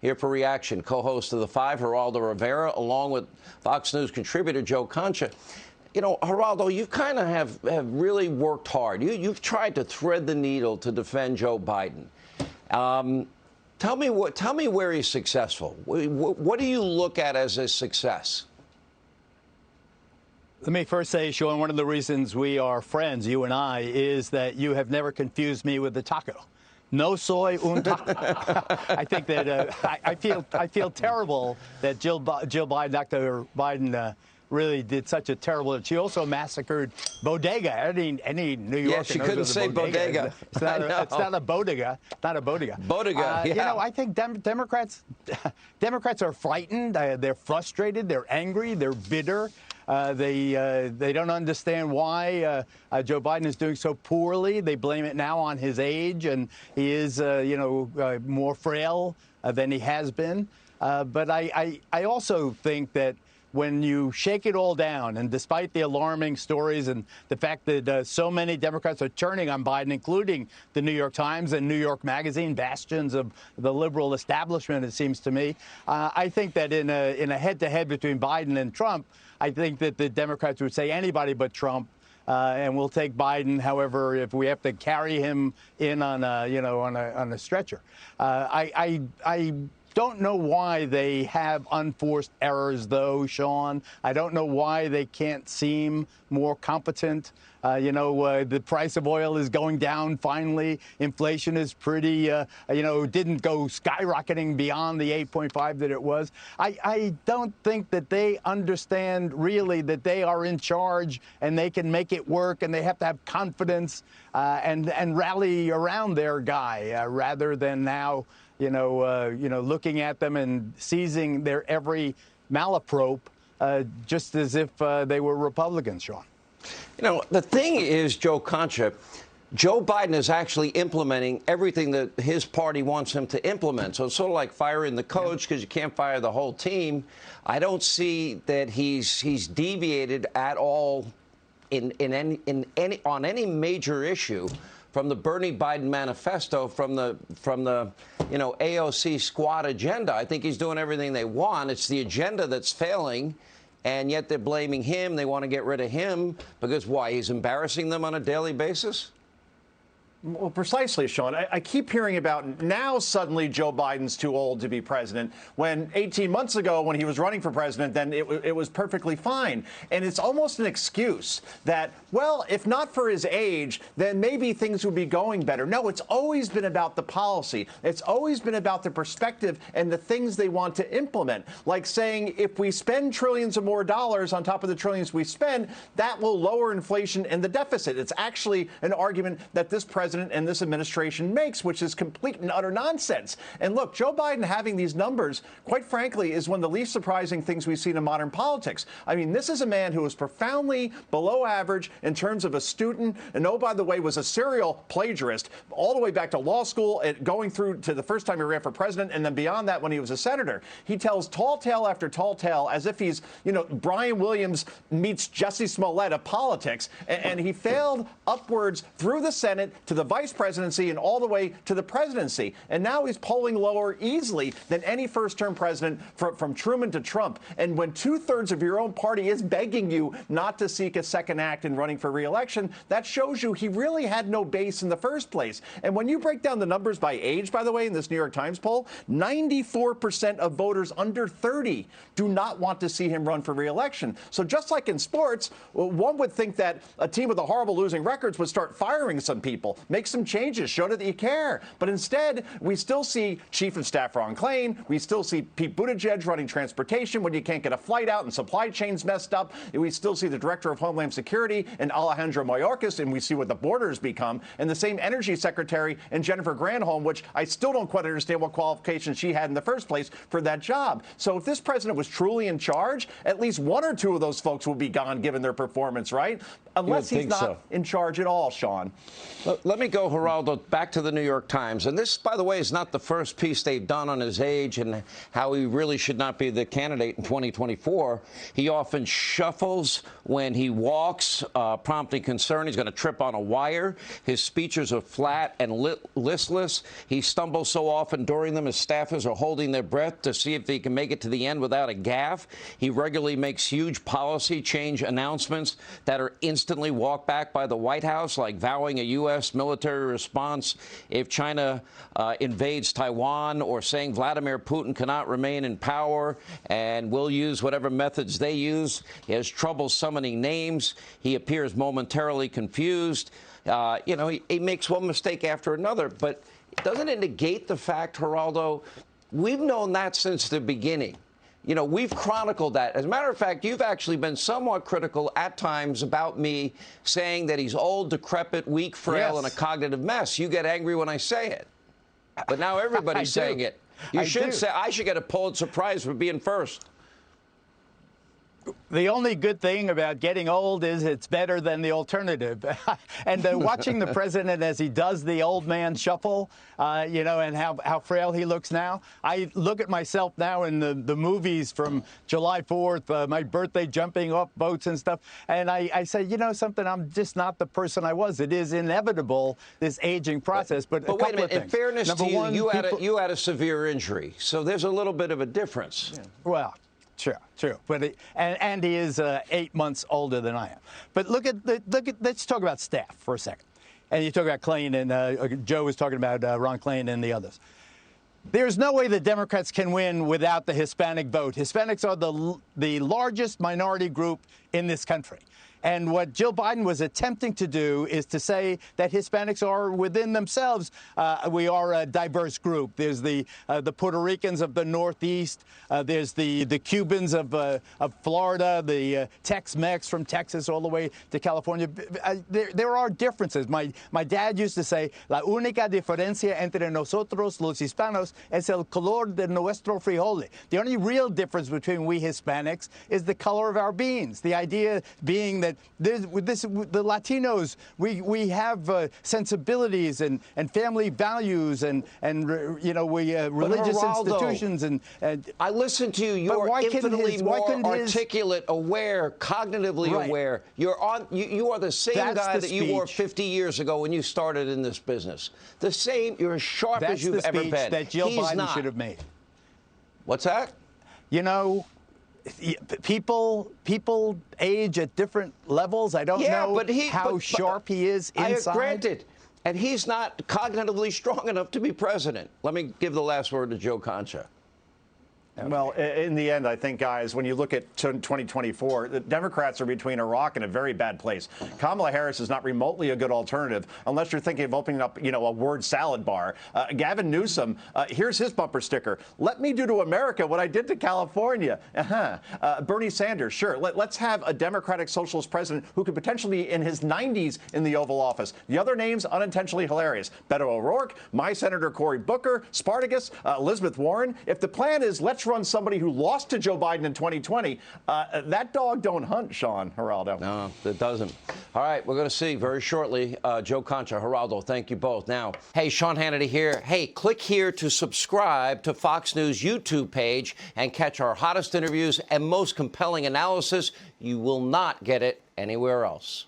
here for reaction. Co-host of The Five, Geraldo Rivera, along with Fox News contributor Joe Concha. You know, Geraldo, you kind of have really worked hard. You've tried to thread the needle to defend Joe Biden. Tell me where he's successful. What do you look at as a success? Let me first say, Sean, one of the reasons we are friends, you and I, is that you have never confused me with the taco. No soy, un taco. I think that I feel terrible that Jill Biden, Dr. Biden, really did such a terrible. She also massacred bodega. Any New Yorker knows she couldn't say bodega. It's not a bodega. Not a bodega. Bodega. Yeah. You know, I think Democrats are frightened. They're frustrated. They're angry. They're bitter. They don't understand why Joe Biden is doing so poorly. They blame it now on his age, and he is, more frail than he has been. But I also think that when you shake it all down, and despite the alarming stories and the fact that so many Democrats are turning on Biden, including the New York Times and New York Magazine, bastions of the liberal establishment, it seems to me, I think that in a head-to-head between Biden and Trump, I think that the Democrats would say anybody but Trump, and we'll take Biden. However, if we have to carry him in on a stretcher, I don't know why they have unforced errors, though, Sean. I don't know why they can't seem more competent. The price of oil is going down finally. Inflation is pretty, didn't go skyrocketing beyond the 8.5 that it was. I don't think that they understand really that they are in charge and they can make it work, and they have to have confidence and rally around their guy rather than now, looking at them and seizing their every malaprop just as if they were Republicans, Sean. You know, the thing is, Joe Concha, Joe Biden is actually implementing everything that his party wants him to implement. So it's sort of like firing the coach because you can't fire the whole team. I don't see that he's deviated at all on any major issue from the Bernie Biden manifesto, from the AOC squad agenda. I think he's doing everything they want. It's the agenda that's failing. And yet they're blaming him. They want to get rid of him because why? He's embarrassing them on a daily basis? Well, precisely, Sean. I keep hearing about now suddenly Joe Biden's too old to be president, when 18 months ago when he was running for president, then it was perfectly fine. And it's almost an excuse that, well, if not for his age, then maybe things would be going better. No, it's always been about the policy. It's always been about the perspective and the things they want to implement. Like saying if we spend trillions of more dollars on top of the trillions we spend, that will lower inflation and the deficit. It's actually an argument that this president and this administration makes, which is complete and utter nonsense. And look, Joe Biden having these numbers, quite frankly, is one of the least surprising things we've seen in modern politics. I mean, this is a man who is profoundly below average in terms of a student, and oh, by the way, was a serial plagiarist all the way back to law school, and going through to the first time he ran for president, and then beyond that when he was a senator. He tells tall tale after tall tale as if he's, Brian Williams meets Jussie Smollett of politics, and he failed upwards through the Senate to the vice presidency and all the way to the presidency. And now he's polling lower easily than any first-term president from Truman to Trump. And when 2/3 of your own party is begging you not to seek a second act in running for re-election, that shows you he really had no base in the first place. And when you break down the numbers by age, by the way, in this New York Times poll, 94% of voters under 30 do not want to see him run for re-election. So just like in sports, one would think that a team with a horrible losing records would start firing some people, make some changes, show that you care. But instead, we still see Chief of Staff Ron Klain. We still see Pete Buttigieg running transportation when you can't get a flight out and supply chains messed up. We still see the Director of Homeland Security and Alejandro Mayorkas, and we see what the border's become. And the same Energy Secretary and Jennifer Granholm, which I still don't quite understand what qualifications she had in the first place for that job. So if this president was truly in charge, at least one or two of those folks will be gone given their performance, right? Unless he's not in charge at all, Sean. Let me go, Geraldo, back to the New York Times. And this, by the way, is not the first piece they've done on his age and how he really should not be the candidate in 2024. He often shuffles when he walks, prompting concern he's going to trip on a wire. His speeches are flat and listless. He stumbles so often during them his staffers are holding their breath to see if he can make it to the end without a gaffe. He regularly makes huge policy change announcements that are instantly walked back by the White House, like vowing a U.S. military response if China invades Taiwan, or saying Vladimir Putin cannot remain in power and will use whatever methods they use. He has trouble summoning names. He appears momentarily confused. He makes one mistake after another. But doesn't it negate the fact, Geraldo, we've known that since the beginning? We've chronicled that. As a matter of fact, you've actually been somewhat critical at times about me saying that he's old, decrepit, weak, frail, and a cognitive mess. You get angry when I say it. But now everybody's saying it. You should say I should get a Pulitzer Prize for being first. The only good thing about getting old is it's better than the alternative. And watching the president as he does the old man shuffle, and how frail he looks now. I look at myself now in the movies from July 4th, my birthday, jumping off boats and stuff. And I say, something, I'm just not the person I was. It is inevitable, this aging process. But a wait a couple minute. of things. In fairness Number to you, one, you had a severe injury. So there's a little bit of a difference. Yeah. Well, True. But and he is 8 months older than I am. But let's talk about staff for a second. And you talk about Klain, and Joe was talking about Ron Klain and the others. There's no way the Democrats can win without the Hispanic vote. Hispanics are the largest minority group in this country. And what Jill Biden was attempting to do is to say that Hispanics are within themselves. We are a diverse group. There's the Puerto Ricans of the Northeast. There's the Cubans of Florida, the Tex-Mex from Texas all the way to California. There are differences. My dad used to say, la única diferencia entre nosotros los hispanos es el color de nuestro frijole. The only real difference between we Hispanics is the color of our beans. The idea being that the Latinos, we have sensibilities and family values and religious Geraldo, institutions and I listen to you. You're infinitely more articulate, aware, cognitively aware. You are the same guy that you were 50 years ago when you started in this business. The same. You're as sharp as you've ever been. That's the speech that Jill Biden should have made. What's that? People age at different levels. I don't know how sharp he is inside. Granted. And he's not cognitively strong enough to be president. Let me give the last word to Joe Concha. Well, in the end, I think, guys, when you look at 2024, the Democrats are between a rock and a very bad place. Kamala Harris is not remotely a good alternative unless you're thinking of opening up, a word salad bar. Gavin Newsom, here's his bumper sticker. Let me do to America what I did to California. Bernie Sanders, sure. Let's have a Democratic socialist president who could potentially be in his 90s in the Oval Office. The other names, unintentionally hilarious. Beto O'Rourke, my Senator Cory Booker, Spartacus, Elizabeth Warren. If the plan is let's run somebody who lost to Joe Biden in 2020, that dog don't hunt, Sean, Geraldo. No, it doesn't. All right, we're going to see very shortly. Joe Concha, Geraldo, thank you both. Now, hey, Sean Hannity here. Hey, click here to subscribe to Fox News YouTube page and catch our hottest interviews and most compelling analysis. You will not get it anywhere else.